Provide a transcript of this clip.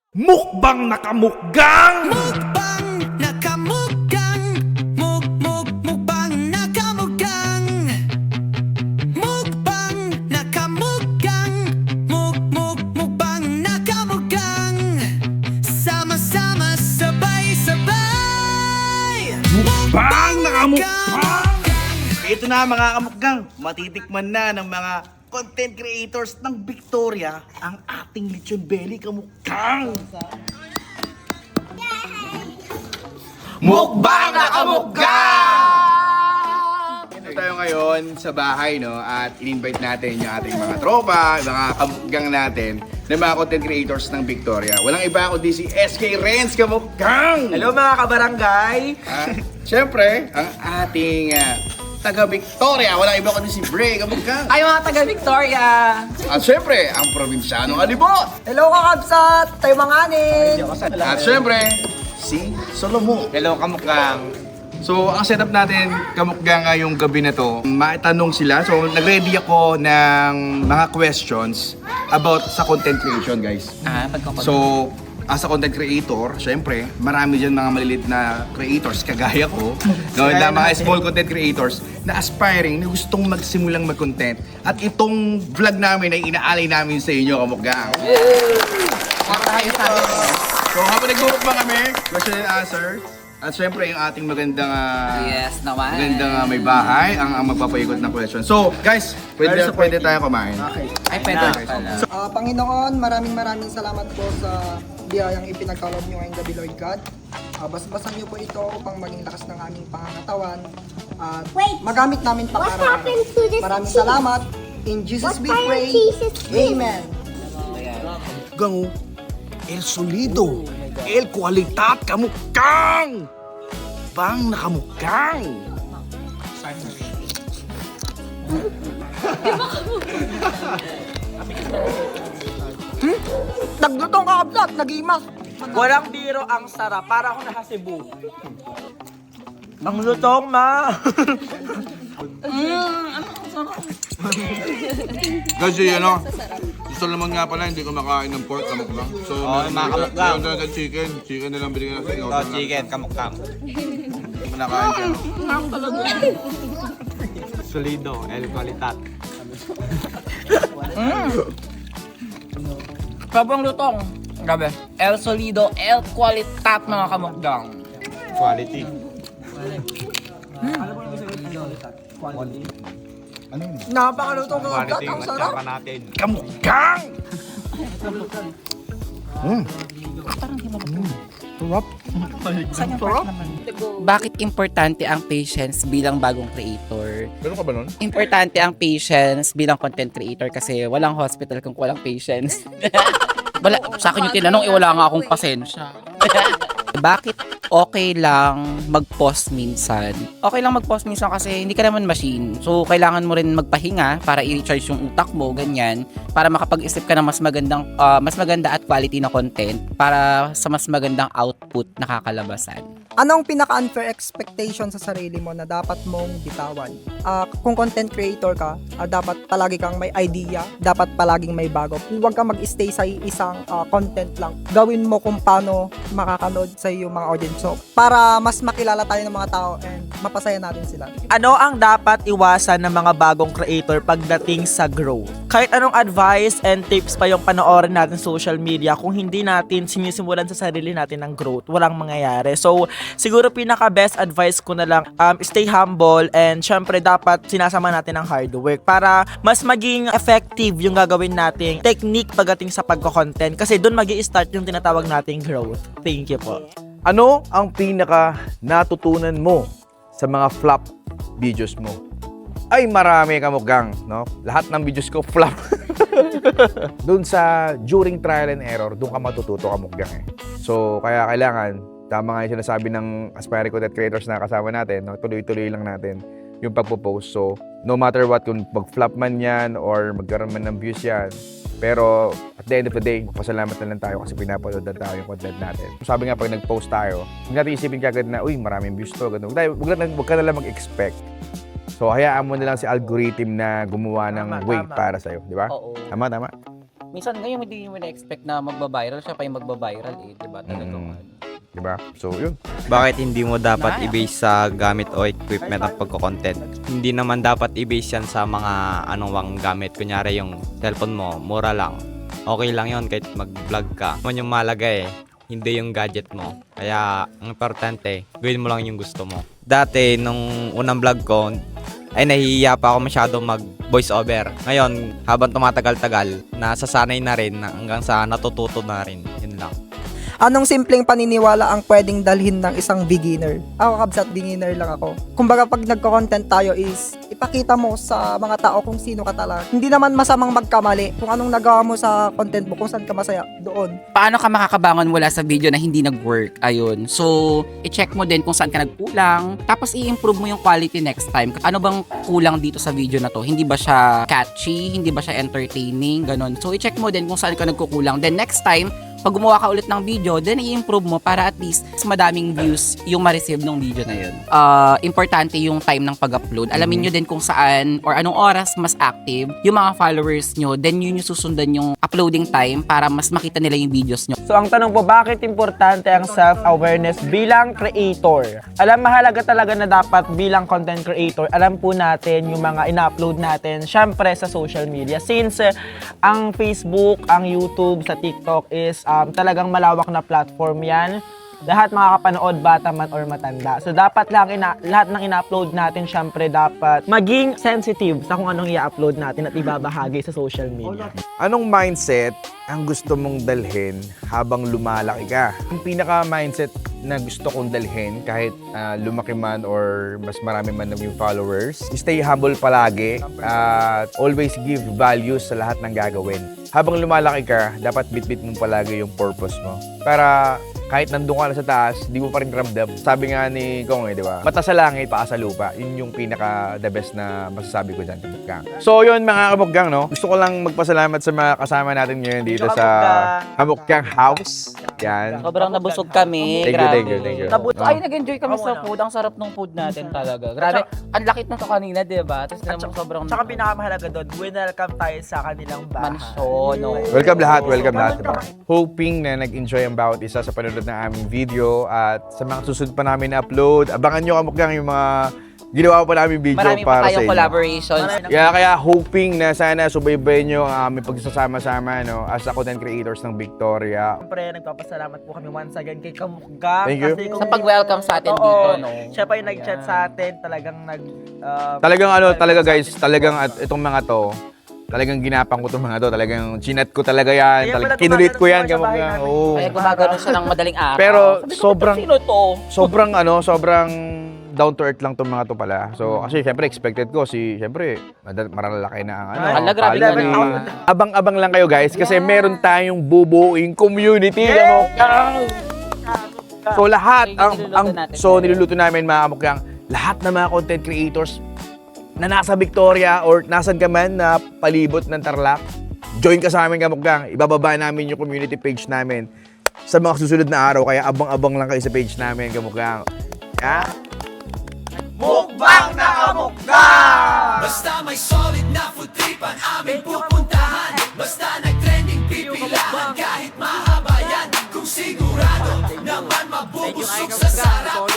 Mukbang nakamukgang! Mukbang nakamukbang. Mukbang nakamukbang. Mukbang nakamukbang. Mukbang nakamukbang. Sama-sama sabay-sabay. Mukbang nakamukbang! Ito na mga kamukgang, matitikman na ng mga content creators ng Victoria ang ating lechon belly kamukgang. Mukbang na kamukgang! Ito tayo ngayon sa bahay, no? At in-invite natin yung ating mga tropa, mga kamukgang natin na mga content creators ng Victoria. Walang iba kundi si SK Renz Kamukgang! Hello mga kabarangay! Siyempre, ang ating taga-Victoria, walang iba kundi si Bray Kamukgang. Ay, mga taga-Victoria! At siyempre, ang probinsyanong alibot. Hello, kakabsat! Tayo manganin! At siyempre, si Solomon. Hello kamukgang! So, ang setup natin, kamukga nga yung gabi na to, maitanong sila. So, nag-ready ako ng mga questions about sa content creation, guys. So, as a content creator, syempre, marami dyan mga malilit na creators, kagaya ko, no, na mga small content creators na aspiring, na gustong magsimulang mag-content. At itong vlog namin ay inaalay namin sa inyo, kamukga. So, habang nag-mukbang kami, question and answer, at syempre yung ating magandang Yes naman. magandang may bahay ang magpapaikot ng question. So, guys, pwede tayo kumain. Ay, pwede pala. Panginoon, maraming salamat po sa biyayang ipinagkaloob niyo ngayong gabi, Lord God. Basbasan niyo po ito upang maging lakas ng aming pangangatawan at magamit namin What pang-araw-araw. happened to this Maraming cheese? salamat. In Jesus we What kind of pray. cheese is this? Amen. Gango, El Solido, El Kualitat Kamukgang! Bang nakamukgang! Naglutong kakabsat, nag-imas. Walang biro ang sarap. Para ako nasa Cebu. Ang lutong, ma! Kasi ano, gusto naman nga pala, hindi ko makain ng pork kamukbang. So, mga kamukbang. meron tayo chicken na lang binigyan natin. Oh, chicken kamukgang. Hindi ko nakain siya. Solido, El Qualitat. Sobrang lutong. Grabe. El Solido, El Qualitat, mga kamukdang. Quality. Napakalutong kakabsat, ang sarap. natin. Kamukgang! Bakit importante ang patience bilang bagong creator? Meron ka ba nun? Importante ang patience bilang content creator kasi walang hospital kung walang patience. Wala, sa akin yung tinanong, wala nga akong pasensya. Bakit okay lang mag-pause minsan? Okay lang mag-pause minsan kasi hindi ka naman machine. So, kailangan mo rin magpahinga para i-recharge yung utak mo, ganyan. Para makapag-isip ka ng mas maganda at quality na content para sa mas magandang output na kakalabasan. Anong pinaka-unfair expectation sa sarili mo na dapat mong bitawan? Kung content creator ka, dapat palagi kang may idea, dapat palaging may bago. Huwag kang mag-stay sa isang content lang. Gawin mo kung paano makakanood sa iyo mga audience. So, para mas makilala tayo ng mga tao and mapasaya natin sila. Ano ang dapat iwasan ng mga bagong creator pagdating sa growth? Kahit anong advice and tips pa yung panoorin natin sa social media, kung hindi natin sinisimulan sa sarili natin ng growth, walang mangyayari. So, siguro pinaka-best advice ko na lang, stay humble and syempre dapat sinasama natin ang hard work para mas maging effective yung gagawin nating technique pagdating sa pagko-content kasi doon magi-start yung tinatawag nating growth. Thank you po. Ano ang pinaka natutunan mo sa mga flop videos mo? Ay marami kamukgang, no? Lahat ng videos ko flop. Doon sa during trial and error, doon ka matututo kamukgang eh. So kaya kailangan, tama nga yung sinasabi ng aspiring content creators na kasama natin, no? Tuloy-tuloy lang natin yung pagpo-post. So no matter what, kung mag-flop man yan or magkaroon man ng views yan, pero at the end of the day, pasalamat na lang tayo kasi pinapanood na tayo yung content natin. Sabi nga pag nag-post tayo, huwag natin isipin kagad na, uy, maraming views to. Huwag ka na lang mag-expect. So hayaan mo na lang si algorithm na gumawa ng way para sa'yo, di ba? Oo. Tama. Minsan ngayon hindi mo na-expect na magba-viral, siya pa yung magba-viral eh, diba? Talagang Diba? So, yun. Bakit hindi mo dapat i-base sa gamit o equipment ng pagko-content? Hindi naman dapat i-base yan sa mga anong gamit. Kunyari yung cellphone mo, mura lang. Okay lang yon kahit mag-vlog ka. Naman yung malaga hindi yung gadget mo. Kaya, ang importante, gawin mo lang yung gusto mo. Dati, nung unang vlog ko, ay nahihiya pa ako masyado mag voice over. Ngayon, habang tumatagal-tagal, nasasanay na rin hanggang sa natututo na rin. Yun lang. Anong simpleng paniniwala ang pwedeng dalhin ng isang beginner? Ako, Kabsat, beginner lang ako. Kumbaga, pag nagko-content tayo is, ipakita mo sa mga tao kung sino ka talaga. Hindi naman masamang magkamali. Kung anong nagawa mo sa content mo, kung saan ka masaya, doon. Paano ka makakabangon mula sa video na hindi nag-work? Ayun. So, i-check mo din kung saan ka nagkulang. Tapos, i-improve mo yung quality next time. Ano bang kulang dito sa video na to? Hindi ba siya catchy? Hindi ba siya entertaining? Ganon. So, i-check mo din kung saan ka nagkukulang. Then, next time, pag gumawa ka ulit ng video, then i-improve mo para at least mas madaming views yung ma-receive ng video na yun. Importante yung time ng pag-upload. Alamin nyo din kung saan or anong oras mas active yung mga followers nyo. Then yun yung susundan yung uploading time para mas makita nila yung videos nyo. So ang tanong po, bakit importante ang self-awareness bilang creator? Alam, mahalaga talaga na dapat bilang content creator, alam po natin yung mga ina-upload natin, syempre sa social media. Since ang Facebook, ang YouTube, sa TikTok is talagang malawak na platform yan. Lahat makakapanood, bata man or matanda. So dapat lang lahat ng ina-upload natin, syempre dapat maging sensitive sa kung anong i-upload natin at ibabahagi sa social media. Anong mindset ang gusto mong dalhin habang lumalaki ka? Ang pinaka-mindset na gusto kong dalhin kahit lumaki man or mas marami man ng yung followers, stay humble palagi at always give value sa lahat ng gagawin. Habang lumalaki ka, dapat bit-bit mo palagi yung purpose mo. Para kahit nandun ka na sa taas, di mo pa rin ramdam. Sabi nga ni Kong di ba? Mata sa langit, paa sa lupa. Yun yung pinaka-the best na masasabi ko dyan, Kamukgang. So yun mga Kamukgang, no? Gusto ko lang magpasalamat sa mga kasama natin ngayon dito sa Kamukgang House. Yan. Sobrang nabusog kami. Thank you. Ay, nag-enjoy kami sa food. Ang sarap ng food natin talaga. Grabe. Ang lakit na to kanina, diba? Tapos naman sobrang... Tsaka pinakamahalaga doon, welcome tayo sa kanilang bahay. Mansyon, no? Welcome lahat, diba? Hoping na nag-enjoy ang bawat isa sa panonood ng aming video at sa mga susunod pa namin na upload. Abangan nyo Kamukgang yung mga ginawa pa namin video Marami para pa sa tayong inyo. collaborations. Kaya hoping na sana subaybayan nyo ang aming pagsasama-sama as a content creators ng Victoria. Siyempre, nagpapasalamat po kami once again kay Kamukgang. Thank you. Sa pag-welcome sa atin dito, no? Siya pa yung nag-chat sa atin, talagang Talaga guys, talagang at itong mga to, talagang ginapang ko itong mga to. Talagang chinat ko talaga yan. Kinulit ko yan. Kamukgang. Oo. Kaya gumagano siya ng madaling araw. Pero Sabi ko, sobrang, sino to? sobrang down to earth lang itong mga to pala. So, kasi syempre expected ko syempre, maralalaki na ang Ala, grabe palad. naman. Abang-abang lang kayo guys kasi meron tayong bubuing community. Kamukgang. So, lahat niluluto namin mga Kamukgang, lahat ng mga content creators na nasa Victoria or nasan ka man na palibot ng Tarlac, join ka sa amin Kamukgang. Ibababa namin yung community page namin sa mga susunod na araw. Kaya abang-abang lang kayo sa page namin Kamukgang. Yeah? Mukbang na Kamukgang! Basta may solid na food tripan aming pupuntahan. Basta nag-trending pipilahan kahit mahaba yan. Kung sigurado naman mabubusog sa sarap